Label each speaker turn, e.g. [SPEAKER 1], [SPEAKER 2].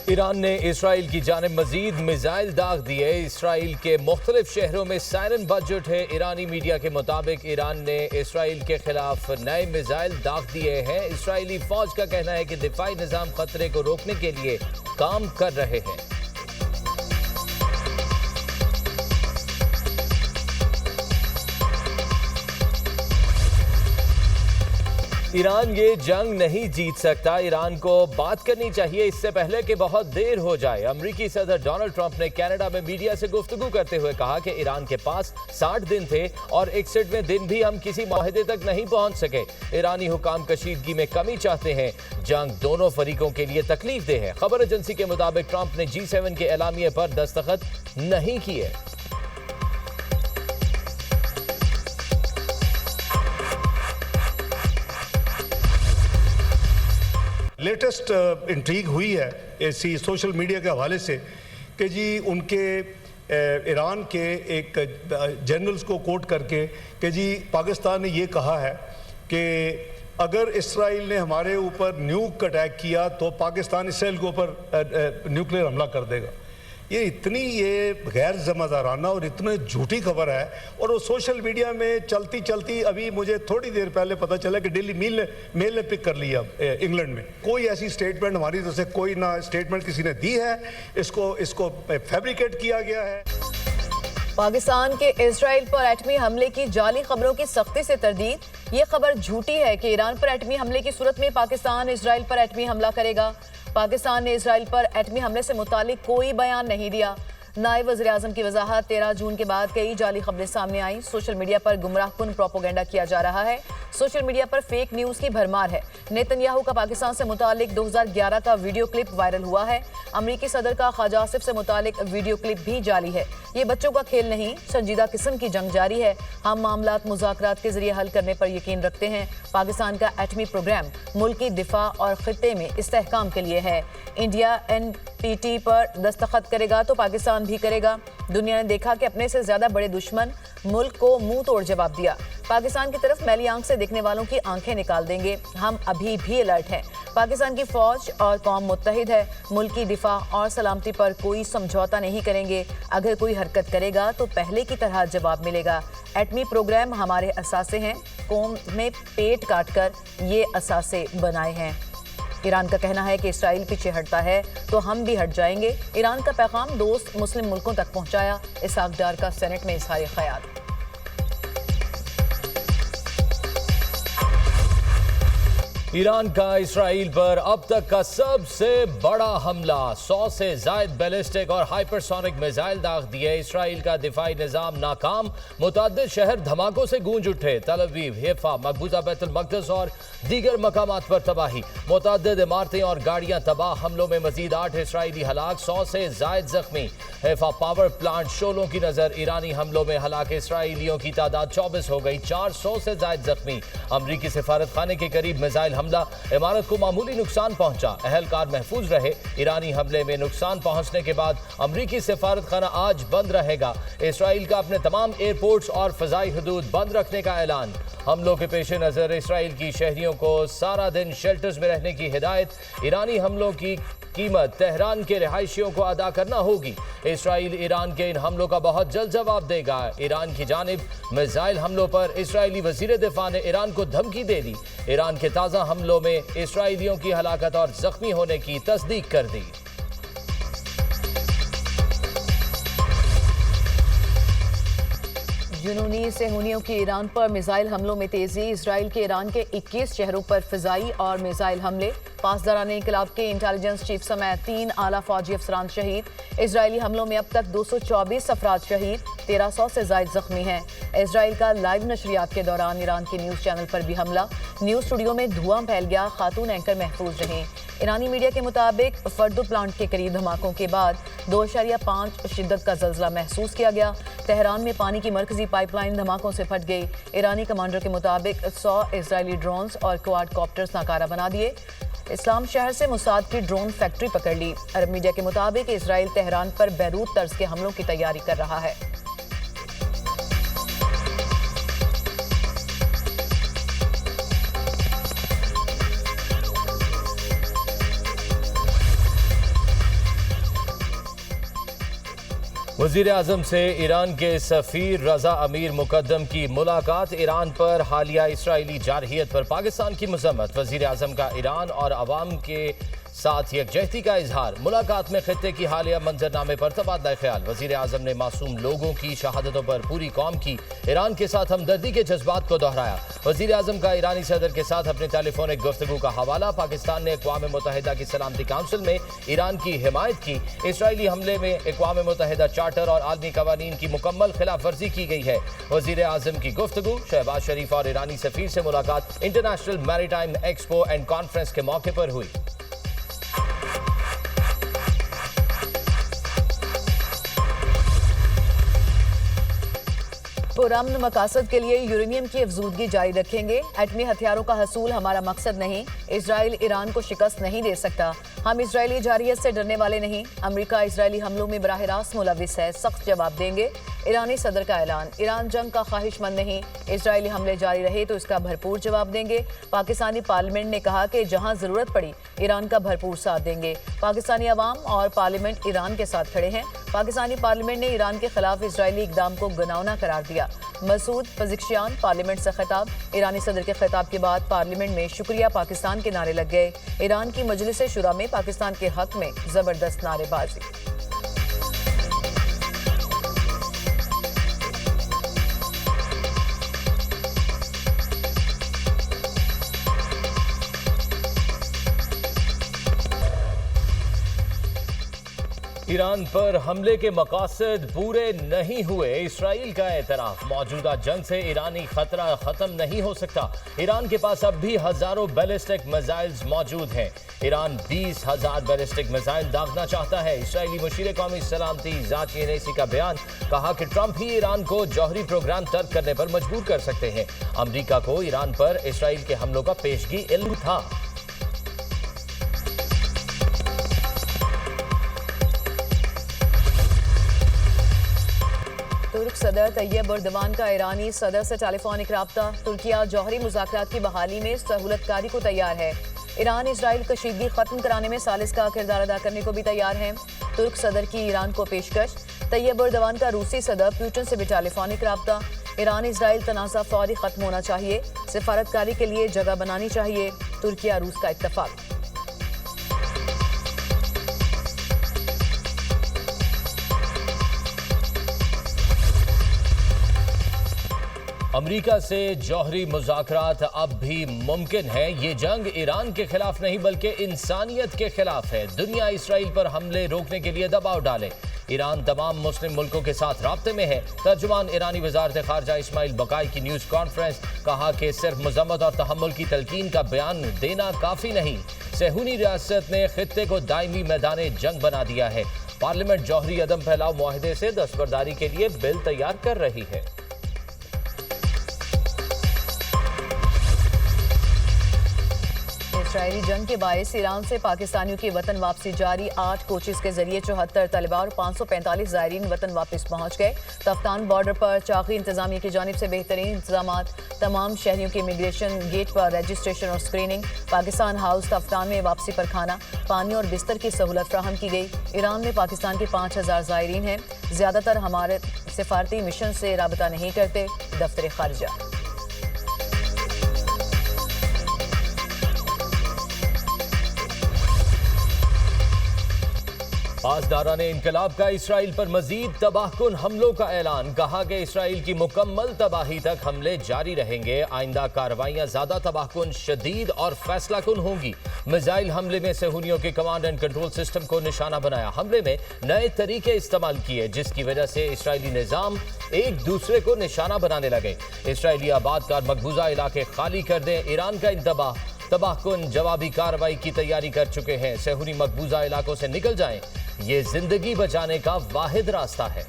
[SPEAKER 1] ایران نے اسرائیل کی جانب مزید میزائل داغ دیے۔ اسرائیل کے مختلف شہروں میں سائرن بج اٹھے۔ ایرانی میڈیا کے مطابق ایران نے اسرائیل کے خلاف نئے میزائل داغ دیے ہیں۔ اسرائیلی فوج کا کہنا ہے کہ دفاعی نظام خطرے کو روکنے کے لیے کام کر رہے ہیں۔ ایران یہ جنگ نہیں جیت سکتا۔ ایران کو بات کرنی چاہیے اس سے پہلے کہ بہت دیر ہو جائے۔ امریکی صدر ڈونلڈ ٹرمپ نے کینیڈا میں میڈیا سے گفتگو کرتے ہوئے کہا کہ ایران کے پاس 60 دن تھے اور 61ویں دن بھی ہم کسی معاہدے تک نہیں پہنچ سکے۔ ایرانی حکام کشیدگی میں کمی چاہتے ہیں۔ جنگ دونوں فریقوں کے لیے تکلیف دہ ہے۔ خبر ایجنسی کے مطابق ٹرمپ نے G7 کے اعلامیے پر دستخط نہیں کیے۔
[SPEAKER 2] لیٹسٹ انٹریگ ہوئی ہے ایسی سوشل میڈیا کے حوالے سے کہ جی ان کے ایران کے ایک جنرلز کو کوٹ کر کے کہ جی پاکستان نے یہ کہا ہے کہ اگر اسرائیل نے ہمارے اوپر نیوک اٹیک کیا تو پاکستان اسرائیل کے اوپر نیوکلیئر حملہ کر دے گا۔ یہ اتنی غیر ذمہ دارانہ اور اتنے جھوٹی خبر ہے، اور وہ سوشل میڈیا میں چلتی چلتی ابھی مجھے تھوڑی دیر پہلے پتہ چلا کہ ڈیلی میل نے پک کر لیا انگلینڈ میں۔ کوئی ایسی سٹیٹمنٹ ہماری طرف سے کوئی نہ سٹیٹمنٹ کسی نے دی ہے، اس کو فیبریکیٹ کیا گیا ہے۔
[SPEAKER 3] پاکستان کے اسرائیل پر ایٹمی حملے کی جعلی خبروں کی سختی سے تردید۔ یہ خبر جھوٹی ہے کہ ایران پر ایٹمی حملے کی صورت میں پاکستان اسرائیل پر ایٹمی حملہ کرے گا۔ پاکستان نے اسرائیل پر ایٹمی حملے سے متعلق کوئی بیان نہیں دیا۔ نائب وزیر اعظم کی وضاحت: 13 جون کے بعد کئی جعلی خبریں سامنے آئیں۔ سوشل میڈیا پر گمراہ کن پروپیگنڈا کیا جا رہا ہے۔ سوشل میڈیا پر فیک نیوز کی بھرمار ہے۔ نیتن یاہو کا پاکستان سے متعلق 2011 کا ویڈیو کلپ وائرل ہوا ہے۔ امریکی صدر کا خواجہ آصف سے متعلق ویڈیو کلپ بھی جعلی ہے۔ یہ بچوں کا کھیل نہیں، سنجیدہ قسم کی جنگ جاری ہے۔ ہم معاملات مذاکرات کے ذریعے حل کرنے پر یقین رکھتے ہیں۔ پاکستان کا ایٹمی پروگرام ملکی دفاع اور خطے میں استحکام کے لیے ہے۔ انڈیا NPT پر دستخط کرے گا تو پاکستان بھی کرے گا۔ دنیا نے دیکھا کہ اپنے سے زیادہ بڑے دشمن ملک کو منہ توڑ جواب دیا۔ پاکستان کی طرف میلی آنکھ سے دیکھنے والوں کی آنکھیں نکال دیں گے۔ ہم ابھی بھی الرٹ ہیں۔ پاکستان کی فوج اور قوم متحد ہے۔ ملکی دفاع اور سلامتی پر کوئی سمجھوتا نہیں کریں گے۔ اگر کوئی حرکت کرے گا تو پہلے کی طرح جواب ملے گا۔ ایٹمی پروگرام ہمارے اثاثے ہیں۔ قوم میں پیٹ کاٹ کر یہ اثاثے بنائے ہیں۔ ایران کا کہنا ہے کہ اسرائیل پیچھے ہٹتا ہے تو ہم بھی ہٹ جائیں گے۔ ایران کا پیغام دوست مسلم ملکوں تک پہنچایا۔ اسحاق ڈار کا سینٹ میں اظہار خیال۔
[SPEAKER 1] ایران کا اسرائیل پر اب تک کا سب سے بڑا حملہ، 100 سے زائد بیلسٹک اور ہائپرسونک میزائل داغ دیے۔ اسرائیل کا دفاعی نظام ناکام، متعدد شہر دھماکوں سے گونج اٹھے۔ تل ابیب، حیفا، مقبوضہ بیت المقدس اور دیگر مقامات پر تباہی، متعدد عمارتیں اور گاڑیاں تباہ۔ حملوں میں مزید 8 اسرائیلی ہلاک، 100 سے زائد زخمی۔ حیفا پاور پلانٹ شعلوں کی نظر۔ ایرانی حملوں میں ہلاک اسرائیلیوں کی تعداد 24 ہو گئی، 400 سے زائد زخمی۔ امریکی سفارت خانے کے قریب میزائل حملہ، عمارت کو معمولی نقصان پہنچا، اہلکار محفوظ رہے۔ ایرانی حملے میں نقصان پہنچنے کے بعد امریکی سفارت خانہ آج بند رہے گا۔ اسرائیل کا اپنے تمام ایئرپورٹس اور فضائی حدود بند رکھنے کا اعلان۔ حملوں کے پیش نظر اسرائیل کی شہریوں کو سارا دن شیلٹرز میں رہنے کی ہدایت۔ ایرانی حملوں کی قیمت تہران کے رہائشیوں کو ادا کرنا ہوگی۔ اسرائیل ایران کے ان حملوں کا بہت جلد جواب دے گا۔ ایران کی جانب میزائل حملوں پر اسرائیلی وزیر دفاع نے ایران کو دھمکی دے دی۔ ایران کے تازہ حملوں میں اسرائیلیوں کی ہلاکت اور زخمی ہونے کی تصدیق کر دی۔
[SPEAKER 3] جنونی صہیونیوں کی ایران پر میزائل حملوں میں تیزی۔ اسرائیل کے ایران کے 21 شہروں پر فضائی اور میزائل حملے۔ پاسداران انقلاب کے انٹیلیجنس چیف سمیت 3 اعلیٰ فوجی افسران شہید۔ اسرائیلی حملوں میں اب تک 224 افراد شہید، 1300 سے زائد زخمی ہیں۔ اسرائیل کا لائیو نشریات کے دوران ایران کے نیوز چینل پر بھی حملہ، نیوز اسٹوڈیو میں دھواں پھیل گیا، خاتون اینکر محفوظ رہیں۔ ایرانی میڈیا کے مطابق فردو پلانٹ کے قریب دھماکوں کے بعد 2.5 شدت کا زلزلہ محسوس کیا گیا۔ تہران میں پانی کی مرکزی پائپ لائن دھماکوں سے پھٹ گئی۔ ایرانی کمانڈر کے مطابق 100 اسرائیلی ڈرونز اور کواد کاپٹرز ناکارہ بنا دیے۔ اسلام شہر سے موساد کی ڈرون فیکٹری پکڑ لی۔ عرب میڈیا کے مطابق اسرائیل تہران پر بیروت طرز کے حملوں کی تیاری کر رہا ہے۔
[SPEAKER 1] وزیر اعظم سے ایران کے سفیر رضا امیر مقدم کی ملاقات، ایران پر حالیہ اسرائیلی جارحیت پر پاکستان کی مذمت، وزیر اعظم کا ایران اور عوام کے ساتھ یکجہتی کا اظہار، ملاقات میں خطے کی حالیہ منظرنامے پر تبادلہ خیال، وزیر اعظم نے معصوم لوگوں کی شہادتوں پر پوری قوم کی ایران کے ساتھ ہمدردی کے جذبات کو دہرایا، وزیر اعظم کا ایرانی صدر کے ساتھ اپنی ٹیلی فونک گفتگو کا حوالہ، پاکستان نے اقوام متحدہ کی سلامتی کونسل میں ایران کی حمایت کی، اسرائیلی حملے میں اقوام متحدہ چارٹر اور عالمی قوانین کی مکمل خلاف ورزی کی گئی ہے، وزیر اعظم کی گفتگو، شہباز شریف اور ایرانی سفیر سے ملاقات انٹرنیشنل میری ٹائم ایکسپو اینڈ کانفرنس کے موقع پر ہوئی۔
[SPEAKER 3] پرامن مقاصد کے لیے یورینیم کی افزودگی جاری رکھیں گے، ایٹمی ہتھیاروں کا حصول ہمارا مقصد نہیں، اسرائیل ایران کو شکست نہیں دے سکتا، ہم اسرائیلی جارحیت سے ڈرنے والے نہیں، امریکہ اسرائیلی حملوں میں براہ راست ملوث ہے، سخت جواب دیں گے، ایرانی صدر کا اعلان، ایران جنگ کا خواہش مند نہیں، اسرائیلی حملے جاری رہے تو اس کا بھرپور جواب دیں گے، پاکستانی پارلیمنٹ نے کہا کہ جہاں ضرورت پڑی ایران کا بھرپور ساتھ دیں گے، پاکستانی عوام اور پارلیمنٹ ایران کے ساتھ کھڑے ہیں، پاکستانی پارلیمنٹ نے ایران کے خلاف اسرائیلی اقدام کو گناونا قرار دیا، مسعود پزشکیان پارلیمنٹ سے خطاب، ایرانی صدر کے خطاب کے بعد پارلیمنٹ میں شکریہ پاکستان کے نعرے لگ گئے، ایران کی مجلس شورا میں پاکستان کے حق میں زبردست نعرے بازی۔
[SPEAKER 1] ایران پر حملے کے مقاصد پورے نہیں ہوئے، اسرائیل کا اعتراف، موجودہ جنگ سے ایرانی خطرہ ختم نہیں ہو سکتا، ایران کے پاس اب بھی ہزاروں بیلسٹک میزائلز موجود ہیں، ایران 20,000 بیلسٹک میزائل داغنا چاہتا ہے، اسرائیلی مشیر قومی سلامتی ذاتی انیسی کا بیان، کہا کہ ٹرمپ ہی ایران کو جوہری پروگرام ترک کرنے پر مجبور کر سکتے ہیں، امریکہ کو ایران پر اسرائیل کے حملوں کا پیشگی علم تھا۔
[SPEAKER 3] ترک صدر طیب اردوان کا ایرانی صدر سے ٹیلی فونک رابطہ، ترکیہ جوہری مذاکرات کی بحالی میں سہولت کاری کو تیار ہے، ایران اسرائیل کشیدگی ختم کرانے میں ثالث کا کردار ادا کرنے کو بھی تیار ہے، ترک صدر کی ایران کو پیشکش، طیب اردوان کا روسی صدر پیوٹن سے بھی ٹیلی فونک رابطہ، ایران اسرائیل تنازع فوری ختم ہونا چاہیے، سفارتکاری کے لیے جگہ بنانی چاہیے، ترکیہ روس کا اتفاق۔
[SPEAKER 1] امریکہ سے جوہری مذاکرات اب بھی ممکن ہے، یہ جنگ ایران کے خلاف نہیں بلکہ انسانیت کے خلاف ہے، دنیا اسرائیل پر حملے روکنے کے لیے دباؤ ڈالے، ایران تمام مسلم ملکوں کے ساتھ رابطے میں ہے، ترجمان ایرانی وزارت خارجہ اسماعیل بقائی کی نیوز کانفرنس، کہا کہ صرف مذمت اور تحمل کی تلقین کا بیان دینا کافی نہیں، صہیونی ریاست نے خطے کو دائمی میدان جنگ بنا دیا ہے، پارلیمنٹ جوہری عدم پھیلاؤ معاہدے سے دستبرداری کے لیے بل تیار کر رہی ہے۔
[SPEAKER 3] اسرائیلی جنگ کے باعث ایران سے پاکستانیوں کی وطن واپسی جاری، 8 کوچز کے ذریعے 74 طلبہ اور 545 زائرین وطن واپس پہنچ گئے، تفتان بارڈر پر چاقی انتظامیہ کی جانب سے بہترین انتظامات، تمام شہریوں کی امیگریشن گیٹ پر رجسٹریشن اور سکریننگ، پاکستان ہاؤس تفتان میں واپسی پر کھانا، پانی اور بستر کی سہولت فراہم کی گئی، ایران میں پاکستان کے 5,000 زائرین ہیں، زیادہ تر ہمارے سفارتی مشن سے رابطہ نہیں کرتے، دفتر خارجہ۔
[SPEAKER 1] پاسداران انقلاب کا اسرائیل پر مزید تباہ کن حملوں کا اعلان، کہا کہ اسرائیل کی مکمل تباہی تک حملے جاری رہیں گے، آئندہ کارروائیاں زیادہ تباہ کن، شدید اور فیصلہ کن ہوں گی، میزائل حملے میں صہیونیوں کے کمانڈ اینڈ کنٹرول سسٹم کو نشانہ بنایا، حملے میں نئے طریقے استعمال کیے جس کی وجہ سے اسرائیلی نظام ایک دوسرے کو نشانہ بنانے لگے، اسرائیلی آباد کار مقبوضہ علاقے خالی کر دیں، ایران کا انتباہ، تباہ کن جوابی کارروائی کی تیاری کر چکے ہیں، صہیونی مقبوضہ علاقوں سے نکل جائیں، یہ زندگی بچانے کا واحد راستہ ہے۔